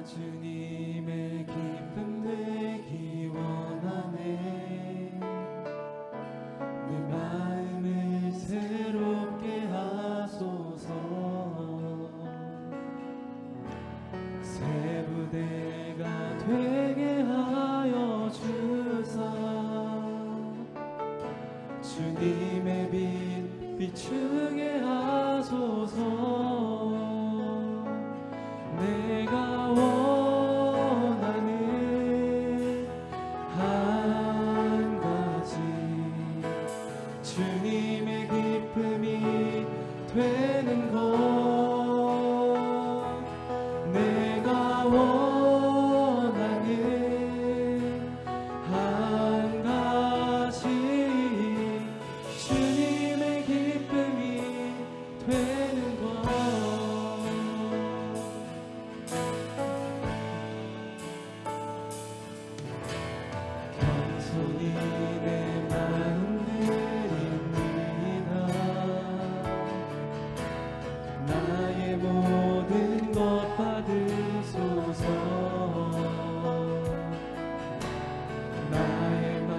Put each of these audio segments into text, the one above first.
주님의 기쁨 되기 원하네. 내 마음을 새롭게 하소서. 새 부대가 되게 하여 주사. 주님의 빛 비추게 하소서. 내가 원하는 한 가지, 주님의 기쁨이 되는 것. 내가 원하는 한 가지, 주님의 기쁨이 되는 것. 겸손히 내 마음 드립니다. 나의 모든 것 받으소서. 나의 맘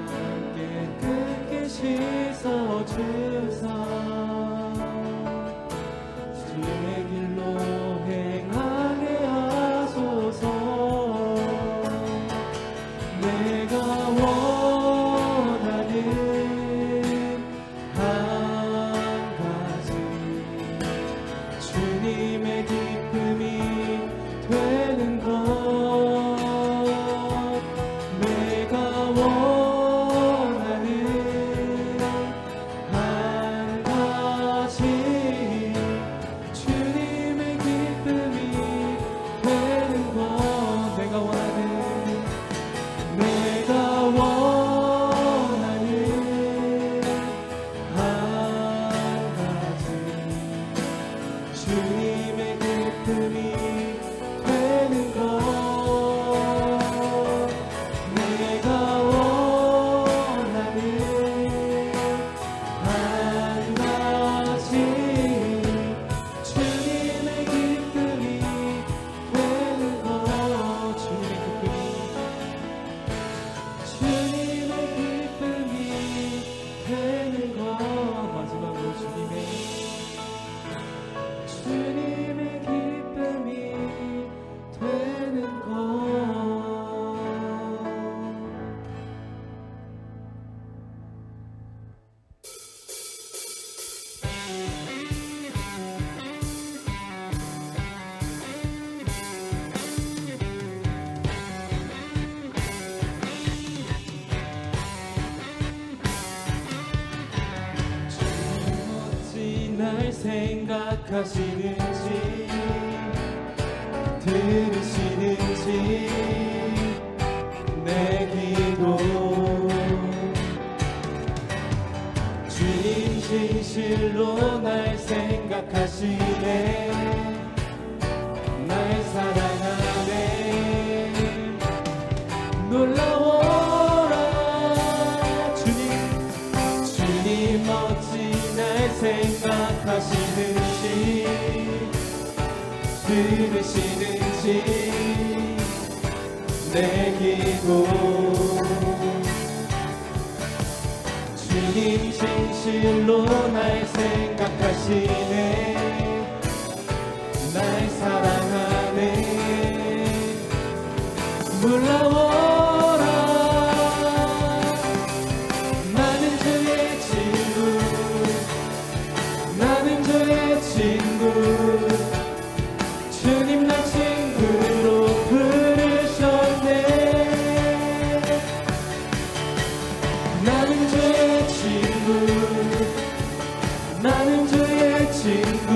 깨끗게 씻어주사. 주의 길로 행하게 하소서. 내가 원하는 한 가지, 주님의 기쁨이 되는 것. 내가 원하는 한 가지, 주님의 기쁨이 되는 것. 내가 원하는 한 가지, 주님의 기쁨이 되는 것. 내가 원하는 한 가지, 주님의 기쁨이 되는 것. 주님의 기쁨이 되는 것. 마지막으로 주님의 기쁨이 되는 것. 날 생각하시는지 들으시는지 내 기도. 주님 진실로 날 생각하시네. 날 사랑하네. 놀라워라. 주님 어찌 날 생각하시는지 들으시는지 내 기도. 주님 진실로 날 생각하시네. 날 사랑하네. 놀라워라. 나는 주의 친구. 나는 주의 친구. 주님 날 친구로 부르셨네. 나는 주의 친구. 나는 주의 친구.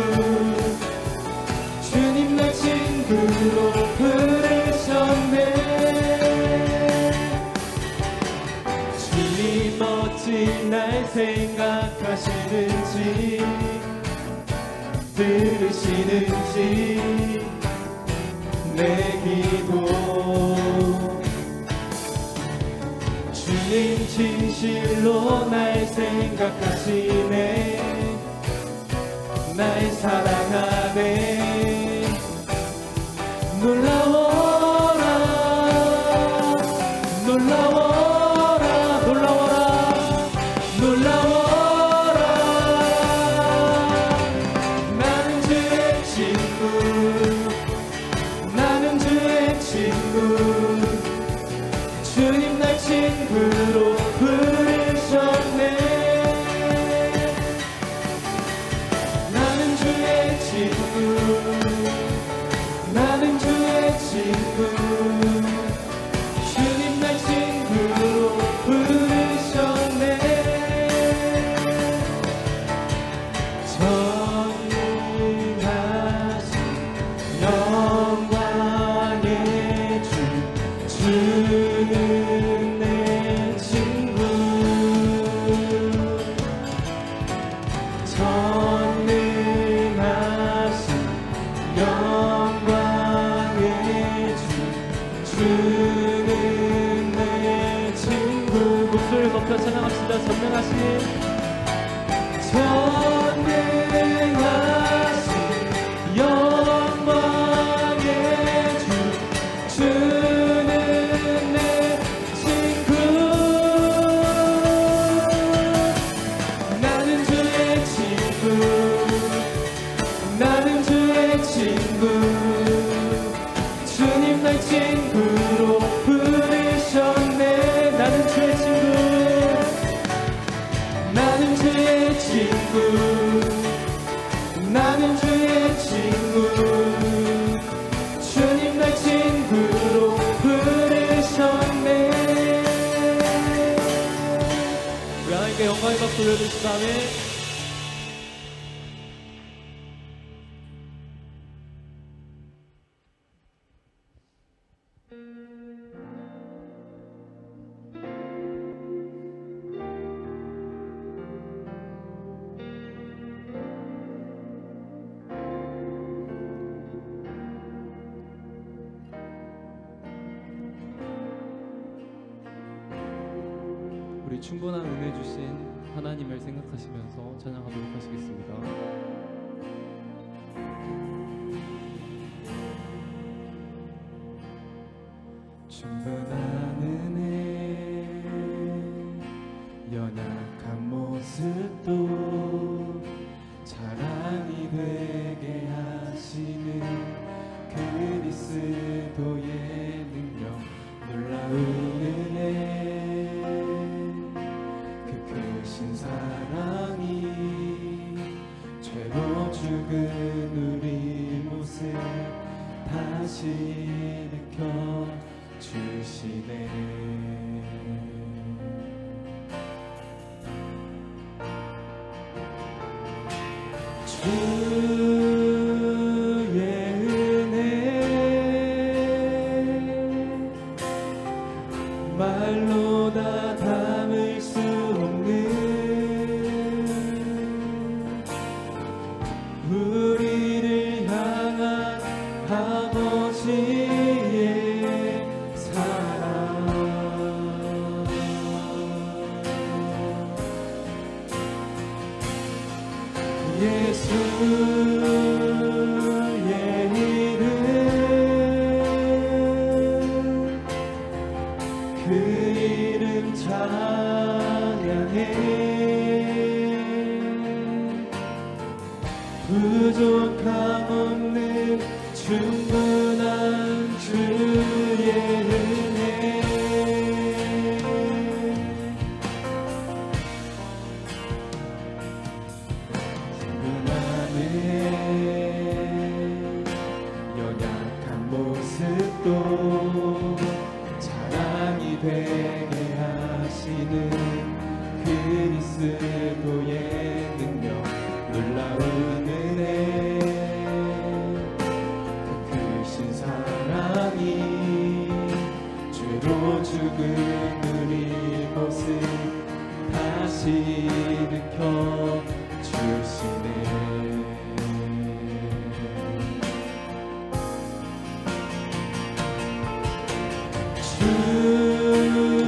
주님 날 친구로 부르셨네. 주님 어찌 날 생각하시는지 들으시는지 내 기도. 주님 진실로 날 생각하시네. 날 사랑하네. 놀라워. 친구 주님 날 친구로 부르셨네 전능하신 영광의 주 주는 내 친구 전능하신 영광의 주 주는 내 친구 목소리를 높여 찬양합시다. 전능하신 영광의 주 주는 내 친구 나는 주의 친구 나는 주의 친구 주님 날 친구로 부르셨네 나는 주의 친구 나는 주의 친구 나는 주의 친구 주님 날 친구로 부르셨네 우리 하나님께 영광의 박수 올려주신 다음에 우리 충분한 은혜 주신 하나님을 생각하시면서 찬양하도록 하시겠습니다. 충분한 은혜 연약한 모습도 자랑이 되게 하시는 그리스도의 능력 놀라운 은혜 크신 사랑이 죄로 죽은 우리 모습 다시 느껴 주시네 주의 은혜 말로 다 담을 수 우리를 향한 아버지의 사랑 예수의 이름 그 이름 찬양해 부족함 없는 충분한 주의 은혜 충분한 은혜 연약한 모습도 자랑이 되게 하시는 그리스도의 능력 놀라운 은혜 그 크신 사랑이 죄로 죽은 우리 모습 다시 느껴 주시네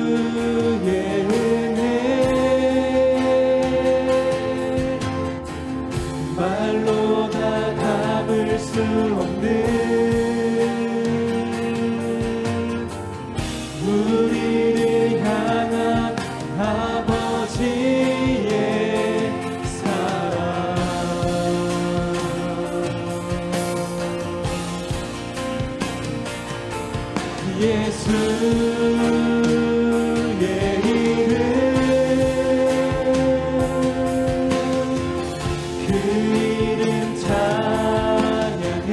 주의 은혜 말로 다 담을 수 없는 우리를 향한 아버지의 사랑 예수의 이름 그 이름 찬양해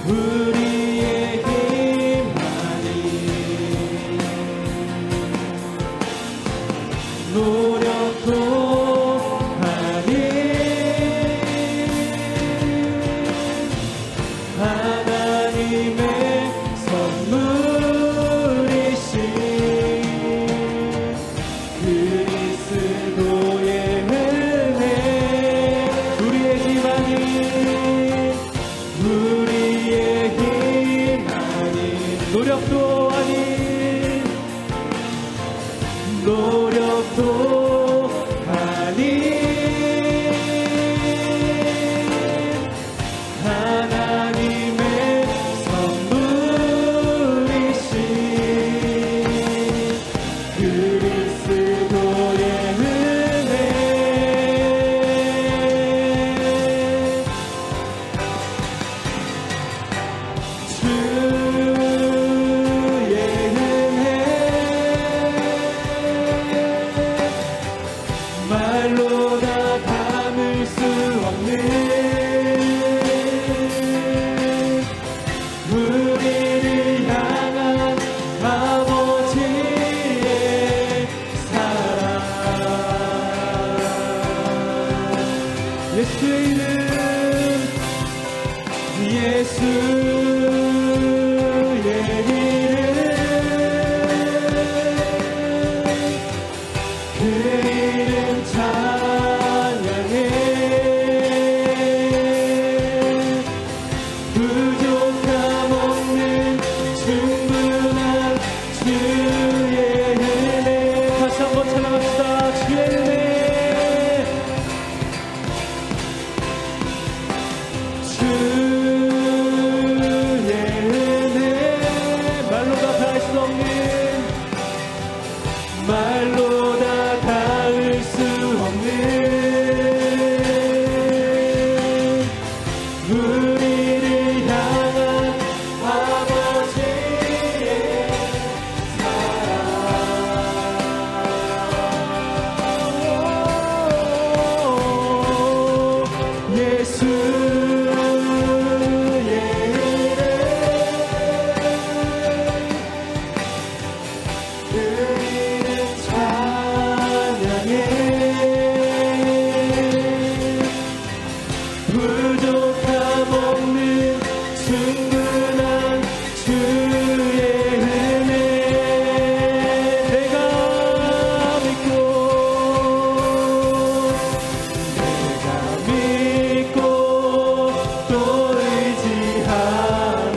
우리의 힘만이 노력도 아닌 하나님의 선물이신 그리스도의 은혜 우리의 힘 아닌 노력도 아닌 하나님의 선물이신 그리스도의 은혜 말로 다 담을 수 없는 우리를 향한 아버지의 사랑 예수의 이름 그 이름 찬양해 부족함 없는 충분한 주의 은혜 다시 한번 찬양합시다. 주의 은혜 주의 은혜 말로 다 닿을 수 없는 말로 다 닿을 수 없는 우리를 향한 아버지의 사랑 예수의 이름 그 이름 찬양해 부족함 없는 충분한 주의 은혜 내가 믿고 또 의지하는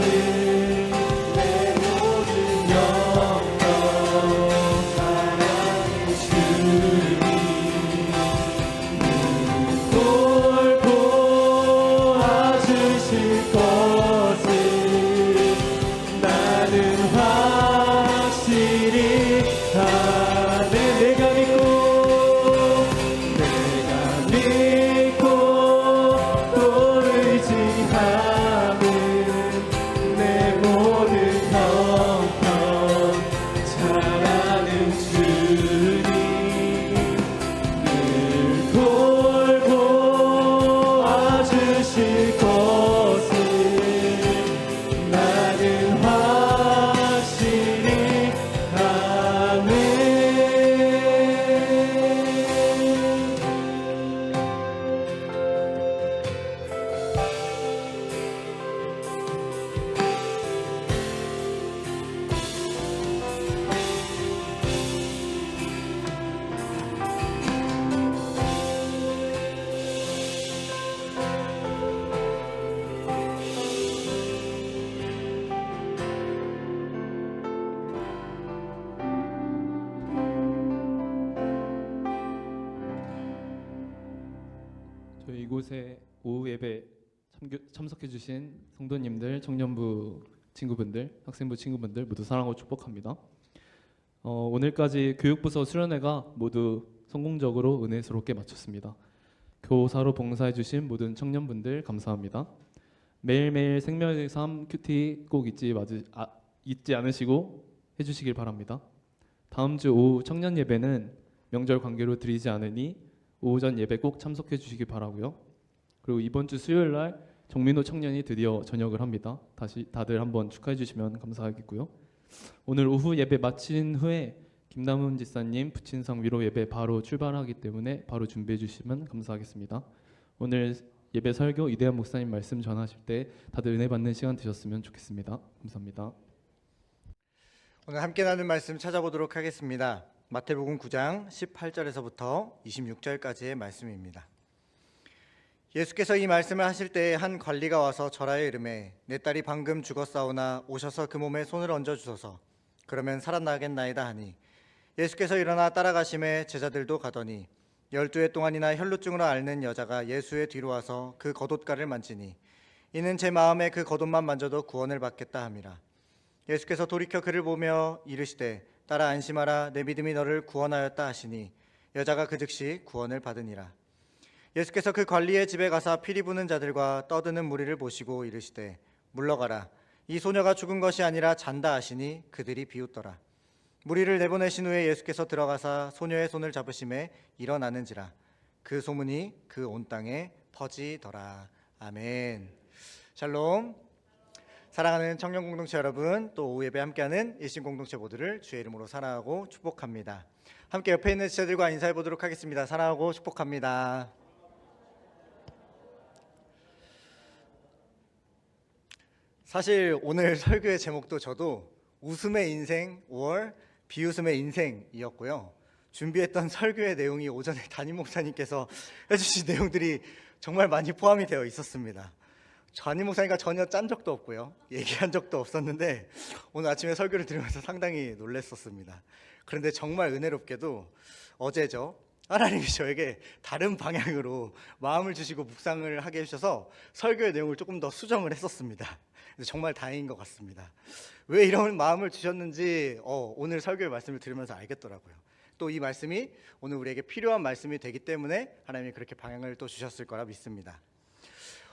내 모든 영광 사랑의 주님 돌보 아주실 것을 나는 확실히 아네 내가 믿고 또 의지하는 내 모든 형편 잘하는 주님 늘 돌보 아주실 것을 나는 확실히 아네 저희 이곳에 오후 예배 참석해주신 성도님들, 청년부 친구분들, 학생부 친구분들 모두 사랑하고 축복합니다. 오늘까지 교육부서 수련회가 모두 성공적으로 은혜스럽게 마쳤습니다. 교사로 봉사해주신 모든 청년분들 감사합니다. 매일매일 생명의 삶 큐티 꼭 잊지 않으시고 해주시길 바랍니다. 다음 주 오후 청년 예배는 명절 관계로 드리지 않으니 오전 예배 꼭 참석해 주시기 바라고요. 그리고 이번 주 수요일 날 정민호 청년이 드디어 전역을 합니다. 다시 다들 한번 축하해 주시면 감사하겠고요. 오늘 오후 예배 마친 후에 김남훈 지사님 부친성 위로 예배 바로 출발하기 때문에 바로 준비해 주시면 감사하겠습니다. 오늘 예배 설교 이대한 목사님 말씀 전하실 때 다들 은혜 받는 시간 되셨으면 좋겠습니다. 감사합니다. 오늘 함께 나눌 말씀 찾아보도록 하겠습니다. 마태복음 9장 18절에서부터 26절까지의 말씀입니다. 예수께서 이 말씀을 하실 때에 한 관리가 와서 절하여 이르매 내 딸이 방금 죽었사오나 오셔서 그 몸에 손을 얹어 주소서. 그러면 살아나겠나이다 하니 예수께서 일어나 따라가심에 제자들도 가더니 12해 동안이나 혈루증으로 앓는 여자가 예수의 뒤로 와서 그 겉옷가를 만지니 이는 제 마음에 그 겉옷만 만져도 구원을 받겠다 함이라. 예수께서 돌이켜 그를 보며 이르시되 딸아 안심하라 내 믿음이 너를 구원하였다 하시니 여자가 그 즉시 구원을 받으니라. 예수께서 그 관리의 집에 가사 피리 부는 자들과 떠드는 무리를 보시고 이르시되 물러가라 이 소녀가 죽은 것이 아니라 잔다 하시니 그들이 비웃더라. 무리를 내보내신 후에 예수께서 들어가사 소녀의 손을 잡으심에 일어나는지라. 그 소문이 그 온 땅에 퍼지더라. 아멘. 샬롬. 사랑하는 청년 공동체 여러분, 또 오후 예배 함께하는 일신 공동체 모두를 주의 이름으로 사랑하고 축복합니다. 함께 옆에 있는 지체들과 인사해 보도록 하겠습니다. 사랑하고 축복합니다. 사실 오늘 설교의 제목도 저도 웃음의 인생 5월 비웃음의 인생이었고요. 준비했던 설교의 내용이 오전에 담임 목사님께서 해주신 내용들이 정말 많이 포함이 되어 있었습니다. 담임 목사님과 전혀 짠 적도 없고요. 얘기한 적도 없었는데 오늘 아침에 설교를 들으면서 상당히 놀랐었습니다. 그런데 정말 은혜롭게도 어제죠. 하나님이 저에게 다른 방향으로 마음을 주시고 묵상을 하게 해주셔서 설교의 내용을 조금 더 수정을 했었습니다. 정말 다행인 것 같습니다. 왜 이런 마음을 주셨는지 오늘 설교의 말씀을 들으면서 알겠더라고요. 또 이 말씀이 오늘 우리에게 필요한 말씀이 되기 때문에 하나님이 그렇게 방향을 또 주셨을 거라 믿습니다.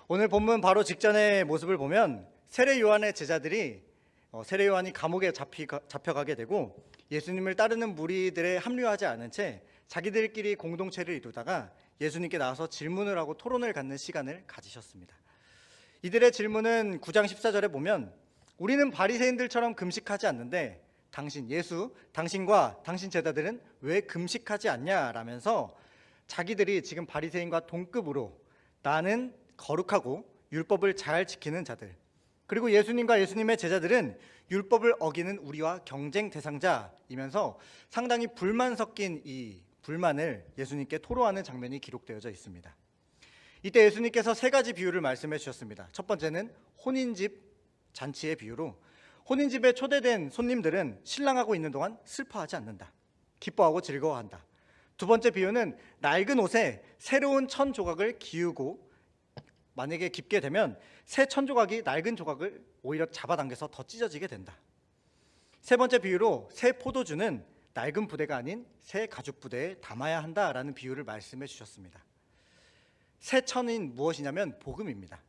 오늘 본문 바로 직전의 모습을 보면 세례 요한의 제자들이 세례 요한이 감옥에 잡혀가게 되고 예수님을 따르는 무리들에 합류하지 않은 채 자기들끼리 공동체를 이루다가 예수님께 나와서 질문을 하고 토론을 갖는 시간을 가지셨습니다. 이들의 질문은 9장 14절에 보면 우리는 바리새인들처럼 금식하지 않는데 당신과 당신 제자들은 왜 금식하지 않냐라면서 자기들이 지금 바리새인과 동급으로 나는 거룩하고 율법을 잘 지키는 자들, 그리고 예수님과 예수님의 제자들은 율법을 어기는 우리와 경쟁 대상자이면서 상당히 불만 섞인 이 불만을 예수님께 토로하는 장면이 기록되어져 있습니다. 이때 예수님께서 세 가지 비유를 말씀해 주셨습니다. 첫 번째는 혼인집 잔치의 비유로 혼인집에 초대된 손님들은 신랑하고 있는 동안 슬퍼하지 않는다. 기뻐하고 즐거워한다. 두 번째 비유는 낡은 옷에 새로운 천 조각을 기우고 만약에 깊게 되면 새 천 조각이 낡은 조각을 오히려 잡아당겨서 더 찢어지게 된다. 세 번째 비유로 새 포도주는 낡은 부대가 아닌 새 가죽 부대에 담아야 한다라는 비유를 말씀해 주셨습니다. 새 천인 무엇이냐면 복음입니다.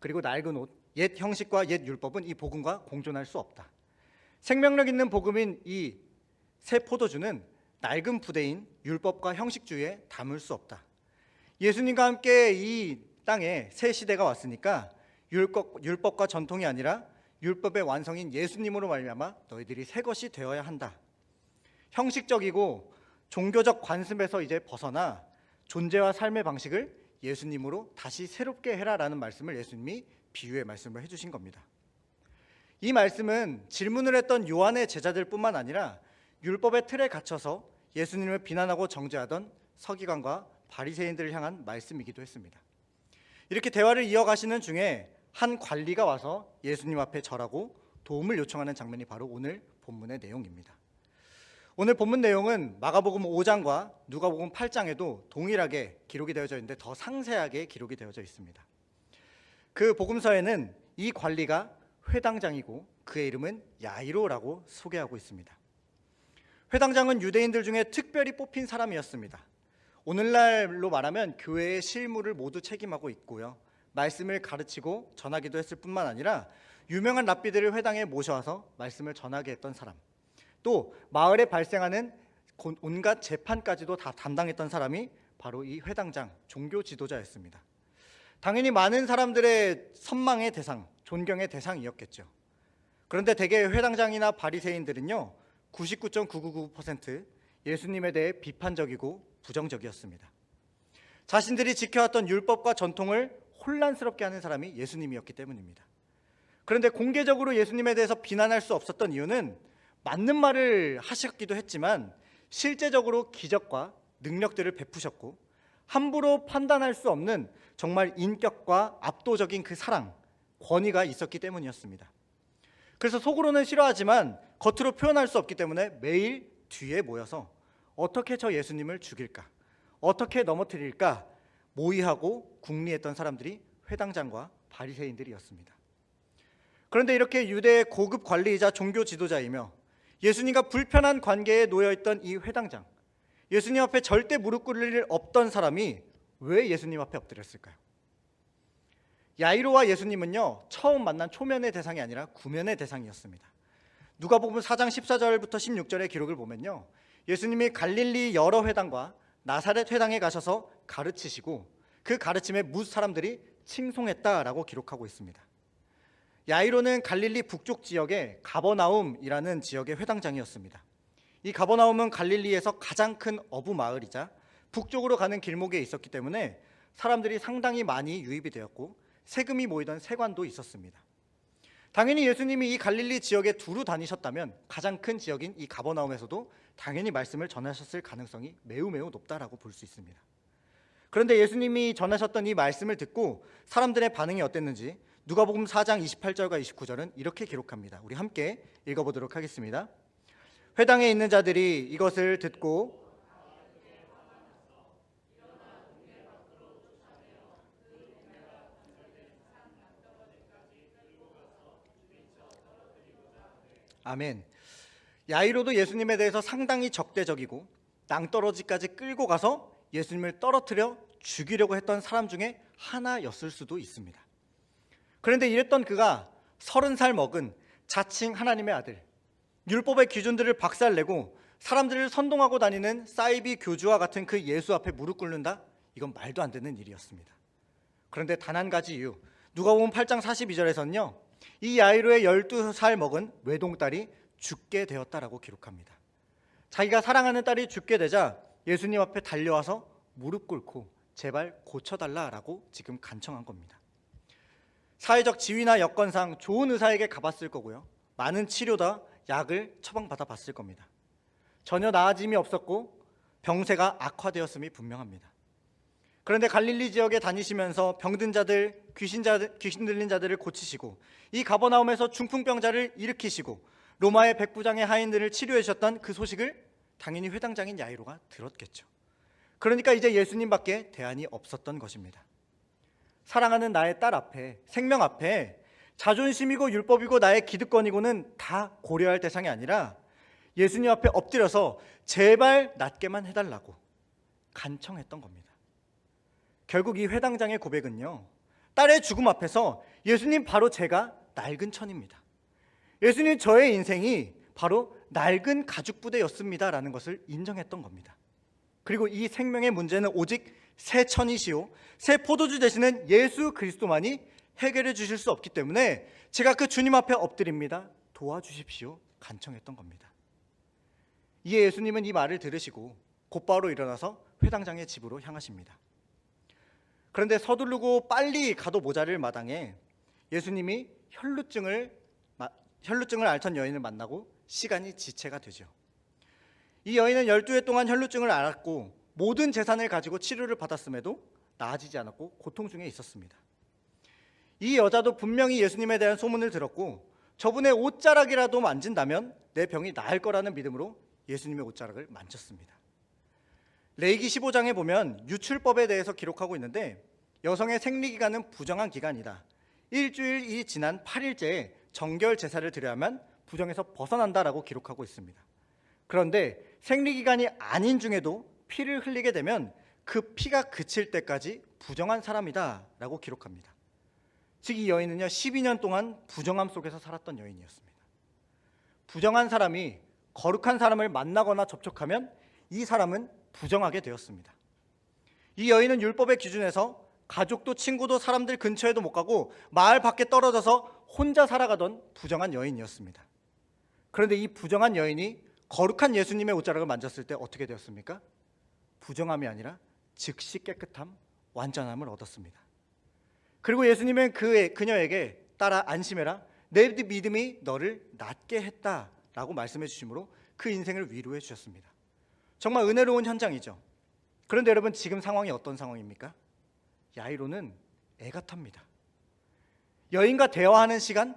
그리고 낡은 옷, 옛 형식과 옛 율법은 이 복음과 공존할 수 없다. 생명력 있는 복음인 이 새 포도주는 낡은 부대인 율법과 형식주의에 담을 수 없다. 예수님과 함께 이 땅에 새 시대가 왔으니까 율법과 전통이 아니라 율법의 완성인 예수님으로 말미암아 너희들이 새 것이 되어야 한다. 형식적이고 종교적 관습에서 이제 벗어나 존재와 삶의 방식을 예수님으로 다시 새롭게 해라라는 말씀을 예수님이 비유의 말씀을 해주신 겁니다. 이 말씀은 질문을 했던 요한의 제자들 뿐만 아니라 율법의 틀에 갇혀서 예수님을 비난하고 정죄하던 서기관과 바리새인들을 향한 말씀이기도 했습니다. 이렇게 대화를 이어가시는 중에 한 관리가 와서 예수님 앞에 절하고 도움을 요청하는 장면이 바로 오늘 본문의 내용입니다. 오늘 본문 내용은 마가복음 5장과 누가복음 8장에도 동일하게 기록이 되어져 있는데 더 상세하게 기록이 되어져 있습니다. 그 복음서에는 이 관리가 회당장이고 그의 이름은 야이로라고 소개하고 있습니다. 회당장은 유대인들 중에 특별히 뽑힌 사람이었습니다. 오늘날로 말하면 교회의 실무를 모두 책임하고 있고요. 말씀을 가르치고 전하기도 했을 뿐만 아니라 유명한 랍비들을 회당에 모셔와서 말씀을 전하게 했던 사람, 또 마을에 발생하는 온갖 재판까지도 다 담당했던 사람이 바로 이 회당장, 종교 지도자였습니다. 당연히 많은 사람들의 선망의 대상, 존경의 대상이었겠죠. 그런데 대개 회당장이나 바리새인들은요, 99.999% 예수님에 대해 비판적이고 부정적이었습니다. 자신들이 지켜왔던 율법과 전통을 혼란스럽게 하는 사람이 예수님이었기 때문입니다. 그런데 공개적으로 예수님에 대해서 비난할 수 없었던 이유는 맞는 말을 하셨기도 했지만 실제적으로 기적과 능력들을 베푸셨고 함부로 판단할 수 없는 정말 인격과 압도적인 그 사랑, 권위가 있었기 때문이었습니다. 그래서 속으로는 싫어하지만 겉으로 표현할 수 없기 때문에 매일 뒤에 모여서 어떻게 저 예수님을 죽일까, 어떻게 넘어뜨릴까 모의하고 궁리했던 사람들이 회당장과 바리새인들이었습니다. 그런데 이렇게 유대의 고급 관리이자 종교 지도자이며 예수님과 불편한 관계에 놓여있던 이 회당장, 예수님 앞에 절대 무릎 꿇을 일 없던 사람이 왜 예수님 앞에 엎드렸을까요? 야이로와 예수님은요, 처음 만난 초면의 대상이 아니라 구면의 대상이었습니다. 누가복음 4장 14절부터 16절의 기록을 보면요, 예수님이 갈릴리 여러 회당과 나사렛 회당에 가셔서 가르치시고 그 가르침에 뭇 사람들이 칭송했다라고 기록하고 있습니다. 야이로는 갈릴리 북쪽 지역의 가버나움이라는 지역의 회당장이었습니다. 이 가버나움은 갈릴리에서 가장 큰 어부 마을이자 북쪽으로 가는 길목에 있었기 때문에 사람들이 상당히 많이 유입이 되었고 세금이 모이던 세관도 있었습니다. 당연히 예수님이 이 갈릴리 지역에 두루 다니셨다면 가장 큰 지역인 이 가버나움에서도 당연히 말씀을 전하셨을 가능성이 매우 높다라고 볼 수 있습니다. 그런데 예수님이 전하셨던 이 말씀을 듣고 사람들의 반응이 어땠는지 누가복음 4장 28절과 29절은 이렇게 기록합니다. 우리 함께 읽어보도록 하겠습니다. 회당에 있는 자들이 이것을 듣고 아멘. 야이로도 예수님에 대해서 상당히 적대적이고 낭떠러지까지 끌고 가서 예수님을 떨어뜨려 죽이려고 했던 사람 중에 하나였을 수도 있습니다. 그런데 이랬던 그가 30살 먹은 자칭 하나님의 아들, 율법의 기준들을 박살내고 사람들을 선동하고 다니는 사이비 교주와 같은 그 예수 앞에 무릎 꿇는다? 이건 말도 안 되는 일이었습니다. 그런데 단 한 가지 이유, 누가복음 8장 42절에서는요, 이 야이로의 12살 먹은 외동딸이 죽게 되었다라고 기록합니다. 자기가 사랑하는 딸이 죽게 되자 예수님 앞에 달려와서 무릎 꿇고 제발 고쳐달라라고 지금 간청한 겁니다. 사회적 지위나 여건상 좋은 의사에게 가봤을 거고요, 많은 치료다 약을 처방받아 봤을 겁니다. 전혀 나아짐이 없었고 병세가 악화되었음이 분명합니다. 그런데 갈릴리 지역에 다니시면서 병든 자들, 귀신 들린 자들을 고치시고 이 가버나움에서 중풍병자를 일으키시고 로마의 백부장의 하인들을 치료해 주셨던 그 소식을 당연히 회당장인 야이로가 들었겠죠. 그러니까 이제 예수님밖에 대안이 없었던 것입니다. 사랑하는 나의 딸 앞에, 생명 앞에 자존심이고 율법이고 나의 기득권이고는 다 고려할 대상이 아니라 예수님 앞에 엎드려서 제발 낫게만 해달라고 간청했던 겁니다. 결국 이 회당장의 고백은요, 딸의 죽음 앞에서 예수님 바로 제가 낡은 천입니다. 예수님 저의 인생이 바로 낡은 가죽부대였습니다라는 것을 인정했던 겁니다. 그리고 이 생명의 문제는 오직 새 천이시오, 새 포도주 되시는 예수 그리스도만이 해결해 주실 수 없기 때문에 제가 그 주님 앞에 엎드립니다. 도와주십시오. 간청했던 겁니다. 이에 예수님은 이 말을 들으시고 곧바로 일어나서 회당장의 집으로 향하십니다. 그런데 서두르고 빨리 가도 모자랄 마당에 예수님이 혈루증을 앓던 여인을 만나고 시간이 지체가 되죠. 이 여인은 12해 동안 혈루증을 앓았고 모든 재산을 가지고 치료를 받았음에도 나아지지 않았고 고통 중에 있었습니다. 이 여자도 분명히 예수님에 대한 소문을 들었고 저분의 옷자락이라도 만진다면 내 병이 나을 거라는 믿음으로 예수님의 옷자락을 만졌습니다. 레위기 15장에 보면 유출법에 대해서 기록하고 있는데 여성의 생리기간은 부정한 기간이다. 일주일이 지난 8일째에 정결 제사를 드려야만 부정에서 벗어난다라고 기록하고 있습니다. 그런데 생리기간이 아닌 중에도 피를 흘리게 되면 그 피가 그칠 때까지 부정한 사람이다라고 기록합니다. 즉 이 여인은요 12년 동안 부정함 속에서 살았던 여인이었습니다. 부정한 사람이 거룩한 사람을 만나거나 접촉하면 이 사람은 부정하게 되었습니다. 이 여인은 율법의 기준에서 가족도 친구도 사람들 근처에도 못 가고 마을 밖에 떨어져서 혼자 살아가던 부정한 여인이었습니다. 그런데 이 부정한 여인이 거룩한 예수님의 옷자락을 만졌을 때 어떻게 되었습니까? 부정함이 아니라 즉시 깨끗함, 완전함을 얻었습니다. 그리고 예수님은 그녀에게 따라 안심해라, 내 믿음이 너를 낫게 했다라고 말씀해 주심으로 그 인생을 위로해 주셨습니다. 정말 은혜로운 현장이죠. 그런데 여러분, 지금 상황이 어떤 상황입니까? 야이로는 애가 탑니다. 여인과 대화하는 시간,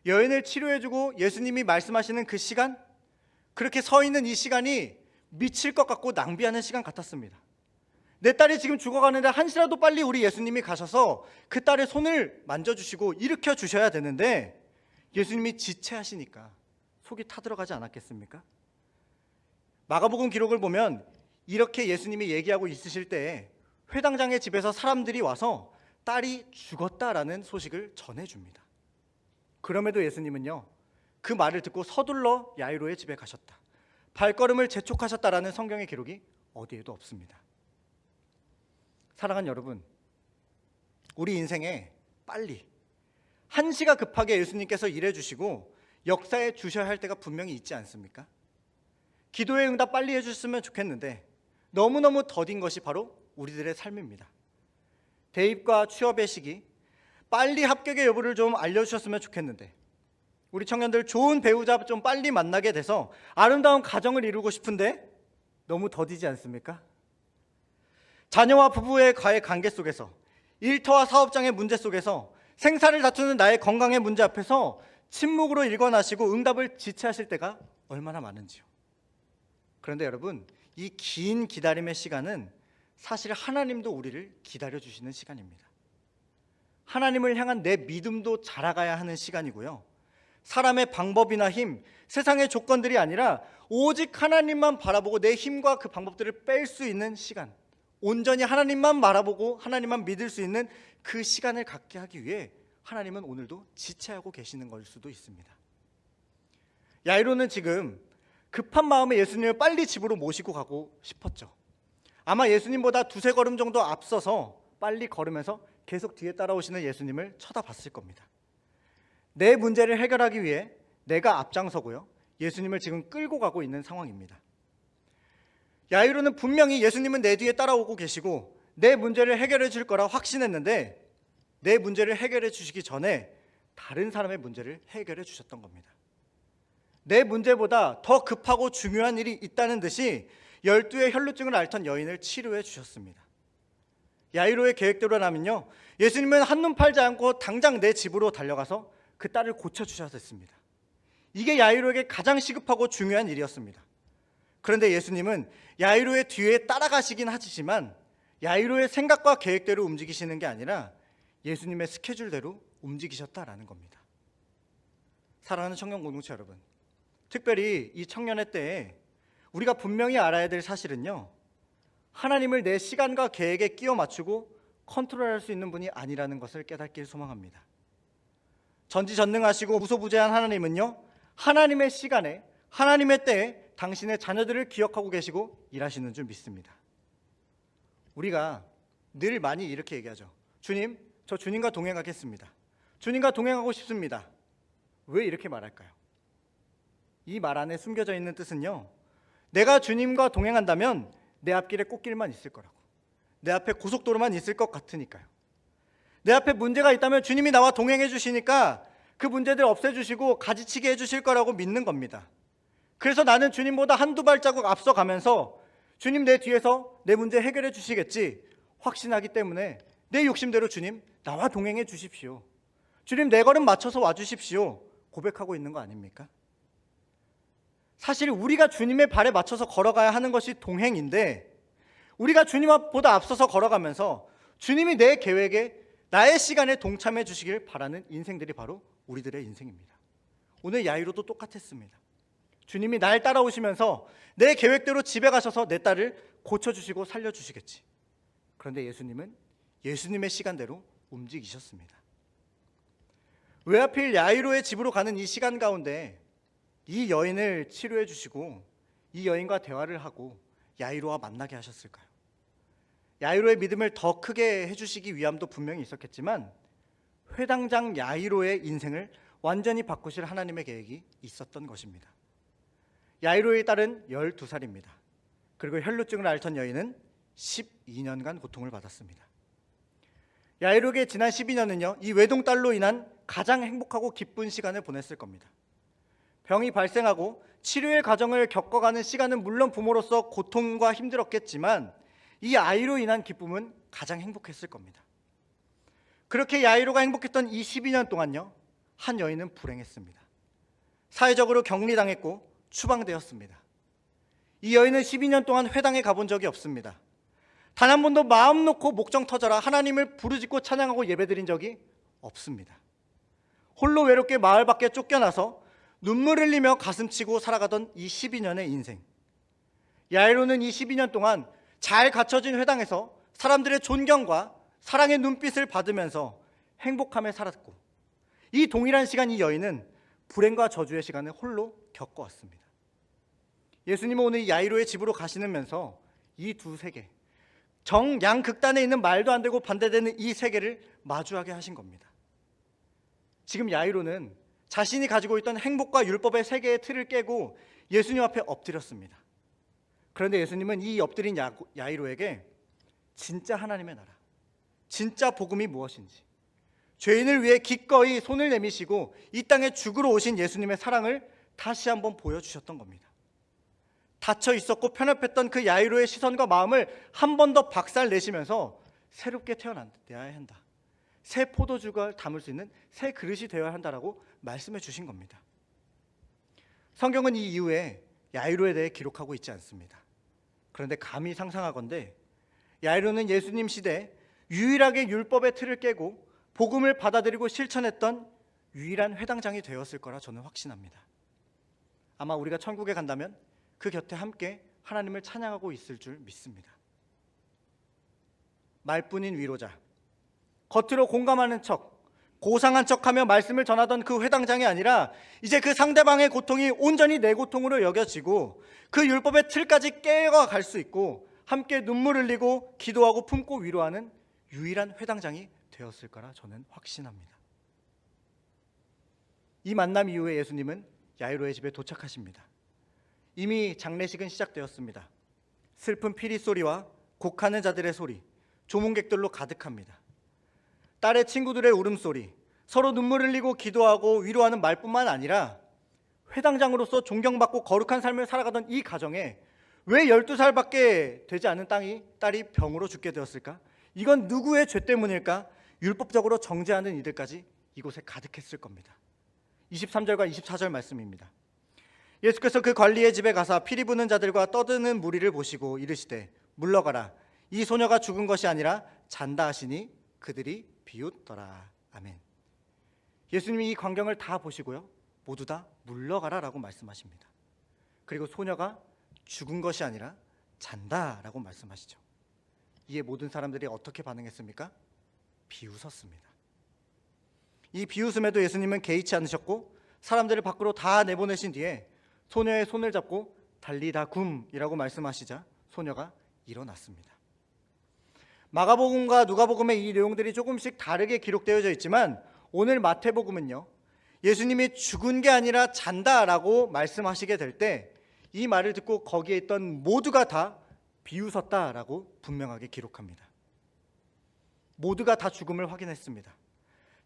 여인을 치료해주고 예수님이 말씀하시는 그 시간, 그렇게 서 있는 이 시간이 미칠 것 같고 낭비하는 시간 같았습니다. 내 딸이 지금 죽어가는데 한시라도 빨리 우리 예수님이 가셔서 그 딸의 손을 만져주시고 일으켜 주셔야 되는데 예수님이 지체하시니까 속이 타들어가지 않았겠습니까? 마가복음 기록을 보면 이렇게 예수님이 얘기하고 있으실 때에 회당장의 집에서 사람들이 와서 딸이 죽었다라는 소식을 전해줍니다. 그럼에도 예수님은요, 그 말을 듣고 서둘러 야이로의 집에 가셨다, 발걸음을 재촉하셨다라는 성경의 기록이 어디에도 없습니다. 사랑하는 여러분, 우리 인생에 빨리 한시가 급하게 예수님께서 일해주시고 역사에 주셔야 할 때가 분명히 있지 않습니까? 기도의 응답 빨리 해주셨으면 좋겠는데 너무너무 더딘 것이 바로 우리들의 삶입니다. 대입과 취업의 시기, 빨리 합격의 여부를 좀 알려주셨으면 좋겠는데 우리 청년들 좋은 배우자 좀 빨리 만나게 돼서 아름다운 가정을 이루고 싶은데 너무 더디지 않습니까? 자녀와 부부의 관계 속에서, 일터와 사업장의 문제 속에서, 생사를 다투는 나의 건강의 문제 앞에서 침묵으로 일관하시고 응답을 지체하실 때가 얼마나 많은지요. 그런데 여러분, 이 긴 기다림의 시간은 사실 하나님도 우리를 기다려주시는 시간입니다. 하나님을 향한 내 믿음도 자라가야 하는 시간이고요, 사람의 방법이나 힘, 세상의 조건들이 아니라 오직 하나님만 바라보고 내 힘과 그 방법들을 뺄 수 있는 시간, 온전히 하나님만 바라보고 하나님만 믿을 수 있는 그 시간을 갖게 하기 위해 하나님은 오늘도 지체하고 계시는 걸 수도 있습니다. 야이로는 지금 급한 마음에 예수님을 빨리 집으로 모시고 가고 싶었죠. 아마 예수님보다 두세 걸음 정도 앞서서 빨리 걸으면서 계속 뒤에 따라오시는 예수님을 쳐다봤을 겁니다. 내 문제를 해결하기 위해 내가 앞장서고요, 예수님을 지금 끌고 가고 있는 상황입니다. 야이로는 분명히 예수님은 내 뒤에 따라오고 계시고 내 문제를 해결해 줄 거라 확신했는데 내 문제를 해결해 주시기 전에 다른 사람의 문제를 해결해 주셨던 겁니다. 내 문제보다 더 급하고 중요한 일이 있다는 듯이 12의 혈루증을 앓던 여인을 치료해 주셨습니다. 야이로의 계획대로라면요, 예수님은 한눈 팔지 않고 당장 내 집으로 달려가서 그 딸을 고쳐주셔야 했습니다. 이게 야이로에게 가장 시급하고 중요한 일이었습니다. 그런데 예수님은 야이로의 뒤에 따라가시긴 하시지만 야이로의 생각과 계획대로 움직이시는 게 아니라 예수님의 스케줄대로 움직이셨다라는 겁니다. 사랑하는 청년 공동체 여러분, 특별히 이 청년의 때에 우리가 분명히 알아야 될 사실은요, 하나님을 내 시간과 계획에 끼워 맞추고 컨트롤할 수 있는 분이 아니라는 것을 깨닫길 소망합니다. 전지전능하시고 무소부재한 하나님은요, 하나님의 시간에, 하나님의 때에 당신의 자녀들을 기억하고 계시고 일하시는 줄 믿습니다. 우리가 늘 많이 이렇게 얘기하죠. 주님, 저 주님과 동행하겠습니다. 주님과 동행하고 싶습니다. 왜 이렇게 말할까요? 이 말 안에 숨겨져 있는 뜻은요, 내가 주님과 동행한다면 내 앞길에 꽃길만 있을 거라고, 내 앞에 고속도로만 있을 것 같으니까요. 내 앞에 문제가 있다면 주님이 나와 동행해 주시니까 그 문제들 없애주시고 가지치게 해주실 거라고 믿는 겁니다. 그래서 나는 주님보다 한두 발자국 앞서가면서 주님 내 뒤에서 내 문제 해결해 주시겠지 확신하기 때문에 내 욕심대로 주님 나와 동행해 주십시오, 주님 내 걸음 맞춰서 와주십시오 고백하고 있는 거 아닙니까? 사실 우리가 주님의 발에 맞춰서 걸어가야 하는 것이 동행인데 우리가 주님보다 앞서서 걸어가면서 주님이 내 계획에 나의 시간에 동참해 주시길 바라는 인생들이 바로 우리들의 인생입니다. 오늘 야이로도 똑같았습니다. 주님이 날 따라오시면서 내 계획대로 집에 가셔서 내 딸을 고쳐주시고 살려주시겠지. 그런데 예수님은 예수님의 시간대로 움직이셨습니다. 왜 하필 야이로의 집으로 가는 이 시간 가운데 이 여인을 치료해 주시고 이 여인과 대화를 하고 야이로와 만나게 하셨을까요? 야이로의 믿음을 더 크게 해주시기 위함도 분명히 있었겠지만 회당장 야이로의 인생을 완전히 바꾸실 하나님의 계획이 있었던 것입니다. 야이로의 딸은 12살입니다. 그리고 혈루증을 앓던 여인은 12년간 고통을 받았습니다. 야이로에게 지난 12년은요, 이 외동딸로 인한 가장 행복하고 기쁜 시간을 보냈을 겁니다. 병이 발생하고 치료의 과정을 겪어가는 시간은 물론 부모로서 고통과 힘들었겠지만 이 아이로 인한 기쁨은 가장 행복했을 겁니다. 그렇게 야이로가 행복했던 이 12년 동안요, 한 여인은 불행했습니다. 사회적으로 격리당했고 추방되었습니다. 이 여인은 12년 동안 회당에 가본 적이 없습니다. 단 한 번도 마음 놓고 목정 터져라 하나님을 부르짖고 찬양하고 예배드린 적이 없습니다. 홀로 외롭게 마을 밖에 쫓겨나서 눈물 흘리며 가슴치고 살아가던 이 12년의 인생. 야이로는 이 12년 동안 잘 갖춰진 회당에서 사람들의 존경과 사랑의 눈빛을 받으면서 행복함에 살았고, 이 동일한 시간 이 여인은 불행과 저주의 시간을 홀로 겪어왔습니다. 예수님은 오늘 이 야이로의 집으로 가시면서 이 두 세계, 정양극단에 있는 말도 안 되고 반대되는 이 세계를 마주하게 하신 겁니다. 지금 야이로는 자신이 가지고 있던 행복과 율법의 세계의 틀을 깨고 예수님 앞에 엎드렸습니다. 그런데 예수님은 이 엎드린 야이로에게 진짜 하나님의 나라, 진짜 복음이 무엇인지, 죄인을 위해 기꺼이 손을 내미시고 이 땅에 죽으러 오신 예수님의 사랑을 다시 한번 보여주셨던 겁니다. 닫혀 있었고 편협했던 그 야이로의 시선과 마음을 한 번 더 박살내시면서 새롭게 태어나야 한다, 새 포도주가 담을 수 있는 새 그릇이 되어야 한다라고 말씀해 주신 겁니다. 성경은 이 이후에 야이로에 대해 기록하고 있지 않습니다. 그런데 감히 상상하건대 야이로는 예수님 시대 유일하게 율법의 틀을 깨고 복음을 받아들이고 실천했던 유일한 회당장이 되었을 거라 저는 확신합니다. 아마 우리가 천국에 간다면 그 곁에 함께 하나님을 찬양하고 있을 줄 믿습니다. 말뿐인 위로자, 겉으로 공감하는 척, 고상한 척하며 말씀을 전하던 그 회당장이 아니라 이제 그 상대방의 고통이 온전히 내 고통으로 여겨지고 그 율법의 틀까지 깨어갈 수 있고 함께 눈물 흘리고 기도하고 품고 위로하는 유일한 회당장이 되었을 거라 저는 확신합니다. 이 만남 이후에 예수님은 야이로의 집에 도착하십니다. 이미 장례식은 시작되었습니다. 슬픈 피리 소리와 곡하는 자들의 소리, 조문객들로 가득합니다. 딸의 친구들의 울음소리, 서로 눈물 흘리고 기도하고 위로하는 말뿐만 아니라 회당장으로서 존경받고 거룩한 삶을 살아가던 이 가정에 왜 12살밖에 되지 않은 딸이 병으로 죽게 되었을까? 이건 누구의 죄 때문일까? 율법적으로 정죄하는 이들까지 이곳에 가득했을 겁니다. 23절과 24절 말씀입니다. 예수께서 그 관리의 집에 가사 피리 부는 자들과 떠드는 무리를 보시고 이르시되 물러가라, 이 소녀가 죽은 것이 아니라 잔다 하시니 그들이 비웃더라. 아멘. 예수님이 이 광경을 다 보시고요, 모두 다 물러가라 라고 말씀하십니다. 그리고 소녀가 죽은 것이 아니라 잔다 라고 말씀하시죠. 이에 모든 사람들이 어떻게 반응했습니까? 비웃었습니다. 이 비웃음에도 예수님은 개의치 않으셨고 사람들을 밖으로 다 내보내신 뒤에 소녀의 손을 잡고 달리다 굼이라고 말씀하시자 소녀가 일어났습니다. 마가복음과 누가복음의 이 내용들이 조금씩 다르게 기록되어져 있지만 오늘 마태복음은요, 예수님이 죽은 게 아니라 잔다라고 말씀하시게 될 때 이 말을 듣고 거기에 있던 모두가 다 비웃었다라고 분명하게 기록합니다. 모두가 다 죽음을 확인했습니다.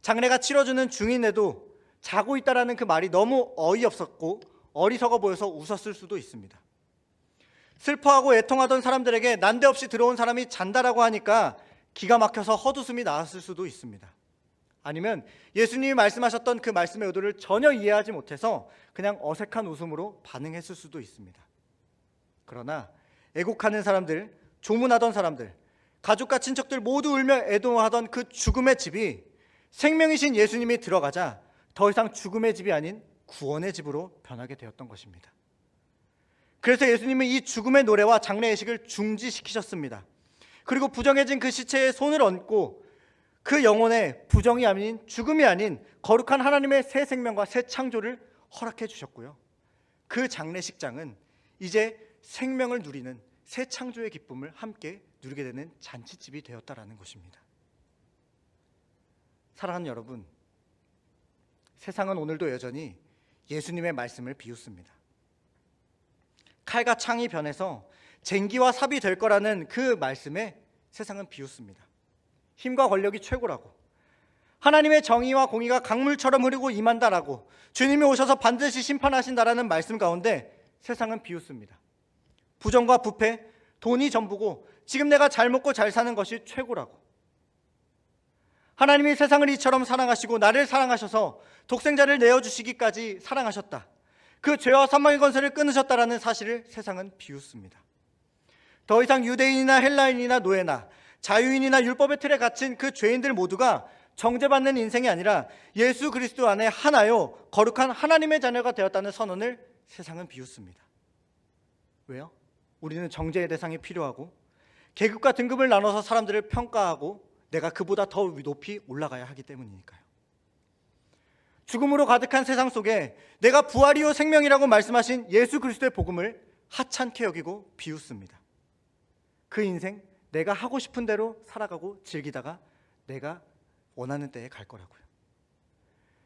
장례가 치러지는 중인데도 자고 있다라는 그 말이 너무 어이없었고 어리석어 보여서 웃었을 수도 있습니다. 슬퍼하고 애통하던 사람들에게 난데없이 들어온 사람이 잔다라고 하니까 기가 막혀서 헛웃음이 나왔을 수도 있습니다. 아니면 예수님이 말씀하셨던 그 말씀의 의도를 전혀 이해하지 못해서 그냥 어색한 웃음으로 반응했을 수도 있습니다. 그러나 애곡하는 사람들, 조문하던 사람들, 가족과 친척들 모두 울며 애도하던 그 죽음의 집이 생명이신 예수님이 들어가자 더 이상 죽음의 집이 아닌 구원의 집으로 변하게 되었던 것입니다. 그래서 예수님은 이 죽음의 노래와 장례 예식을 중지시키셨습니다. 그리고 부정해진 그 시체에 손을 얹고 그 영혼에 부정이 아닌, 죽음이 아닌 거룩한 하나님의 새 생명과 새 창조를 허락해 주셨고요, 그 장례식장은 이제 생명을 누리는 새 창조의 기쁨을 함께 누리게 되는 잔치집이 되었다라는 것입니다. 사랑하는 여러분, 세상은 오늘도 여전히 예수님의 말씀을 비웃습니다. 칼과 창이 변해서 쟁기와 삽이 될 거라는 그 말씀에 세상은 비웃습니다. 힘과 권력이 최고라고, 하나님의 정의와 공의가 강물처럼 흐르고 임한다라고, 주님이 오셔서 반드시 심판하신다라는 말씀 가운데 세상은 비웃습니다. 부정과 부패, 돈이 전부고 지금 내가 잘 먹고 잘 사는 것이 최고라고, 하나님이 세상을 이처럼 사랑하시고 나를 사랑하셔서 독생자를 내어주시기까지 사랑하셨다, 그 죄와 사망의 권세를 끊으셨다라는 사실을 세상은 비웃습니다. 더 이상 유대인이나 헬라인이나 노예나 자유인이나 율법의 틀에 갇힌 그 죄인들 모두가 정죄받는 인생이 아니라 예수 그리스도 안에 하나요 거룩한 하나님의 자녀가 되었다는 선언을 세상은 비웃습니다. 왜요? 우리는 정죄의 대상이 필요하고 계급과 등급을 나눠서 사람들을 평가하고 내가 그보다 더 높이 올라가야 하기 때문이니까요. 죽음으로 가득한 세상 속에 내가 부활이요 생명이라고 말씀하신 예수 그리스도의 복음을 하찮게 여기고 비웃습니다. 그 인생 내가 하고 싶은 대로 살아가고 즐기다가 내가 원하는 때에 갈 거라고요.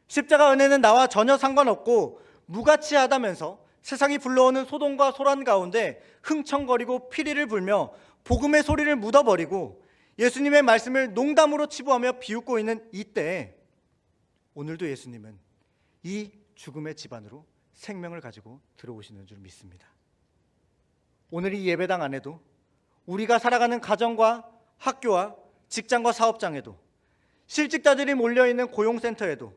십자가 은혜는 나와 전혀 상관없고 무가치하다면서 세상이 불러오는 소동과 소란 가운데 흥청거리고 피리를 불며 복음의 소리를 묻어버리고 예수님의 말씀을 농담으로 치부하며 비웃고 있는 이때에 오늘도 예수님은 이 죽음의 집안으로 생명을 가지고 들어오시는 줄 믿습니다. 오늘 이 예배당 안에도 우리가 살아가는 가정과 학교와 직장과 사업장에도 실직자들이 몰려있는 고용센터에도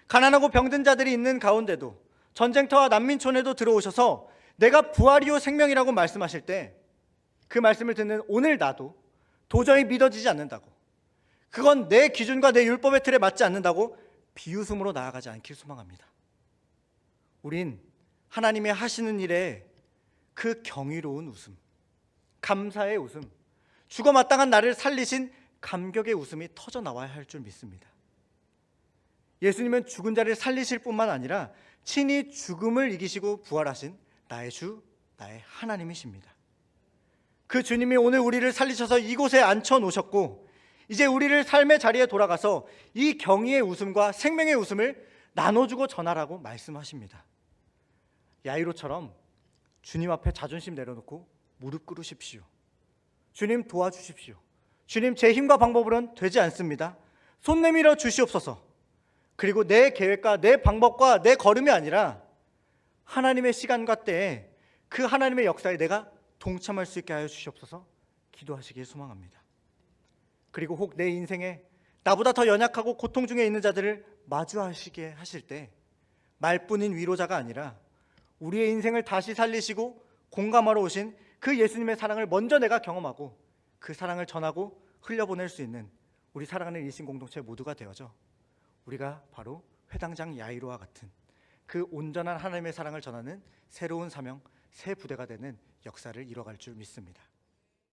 가난하고 병든 자들이 있는 가운데도 전쟁터와 난민촌에도 들어오셔서 내가 부활이요 생명이라고 말씀하실 때 그 말씀을 듣는 오늘 나도 도저히 믿어지지 않는다고, 그건 내 기준과 내 율법의 틀에 맞지 않는다고 비웃음으로 나아가지 않길 소망합니다. 우린 하나님의 하시는 일에 그 경이로운 웃음, 감사의 웃음, 죽어 마땅한 나를 살리신 감격의 웃음이 터져 나와야 할 줄 믿습니다. 예수님은 죽은 자를 살리실 뿐만 아니라 친히 죽음을 이기시고 부활하신 나의 주, 나의 하나님이십니다. 그 주님이 오늘 우리를 살리셔서 이곳에 앉혀 놓으셨고 이제 우리를 삶의 자리에 돌아가서 이 경의의 웃음과 생명의 웃음을 나눠주고 전하라고 말씀하십니다. 야이로처럼 주님 앞에 자존심 내려놓고 무릎 꿇으십시오. 주님 도와주십시오. 주님 제 힘과 방법으로는 되지 않습니다. 손 내밀어 주시옵소서. 그리고 내 계획과 내 방법과 내 걸음이 아니라 하나님의 시간과 때에 그 하나님의 역사에 내가 동참할 수 있게 하여 주시옵소서 기도하시길 소망합니다. 그리고 혹 내 인생에 나보다 더 연약하고 고통 중에 있는 자들을 마주하시게 하실 때 말뿐인 위로자가 아니라 우리의 인생을 다시 살리시고 공감하러 오신 그 예수님의 사랑을 먼저 내가 경험하고 그 사랑을 전하고 흘려보낼 수 있는 우리 사랑하는 일신 공동체 모두가 되어져 우리가 바로 회당장 야이로와 같은 그 온전한 하나님의 사랑을 전하는 새로운 사명, 새 부대가 되는 역사를 이뤄갈 줄 믿습니다.